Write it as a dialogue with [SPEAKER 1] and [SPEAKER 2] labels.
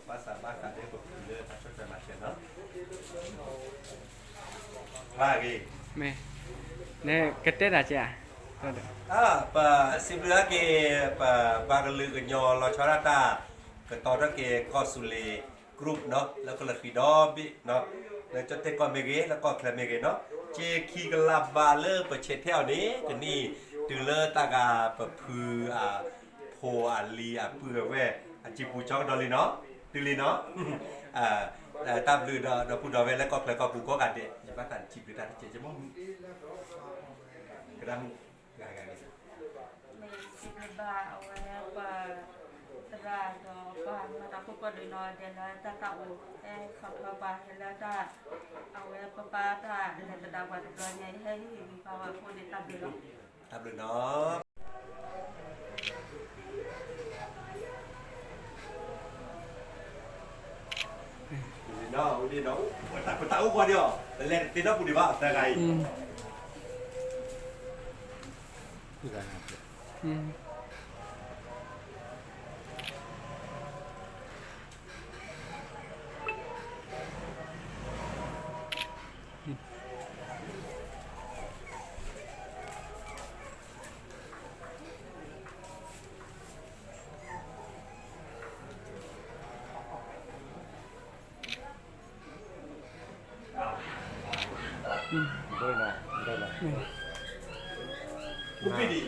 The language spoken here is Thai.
[SPEAKER 1] bahasa dia populer tak cocok macam no. Lagi.
[SPEAKER 2] Me. Ne kete aja.
[SPEAKER 1] Pa sibla ke pa bagalu ke nyol lo charata ke tora ke kosule group เนาะแล้วก็ละฟีดอบิเนาะแล้วจะเตกอเมเกแล้วก็แคลเมเกเนาะเจคีกลับบาเลอร์ประเชเที่ยวนี้ก็นี่ตือเลอตากาปะพือโพลีปือเวจิปูจอกดอลีเนาะตือลีเนาะตามลือดอปูดอเวแล้วก็ปูก็กันเดจะมากันจิบหรือกันเจจะมองกระดัง
[SPEAKER 3] Ba awalnya apa terada apa mata aku pada nol dan tak tahu kalau apa dan tak awalnya apa tak dan terdapat belanja ini bahwa pun ditabel
[SPEAKER 1] ครับเลยเนาะดีเนาะดีเนาะคนตาอุ้งกว่าเดียวแต่เล่นตีนอกปุดิบะแต่ไงกูไม่ดี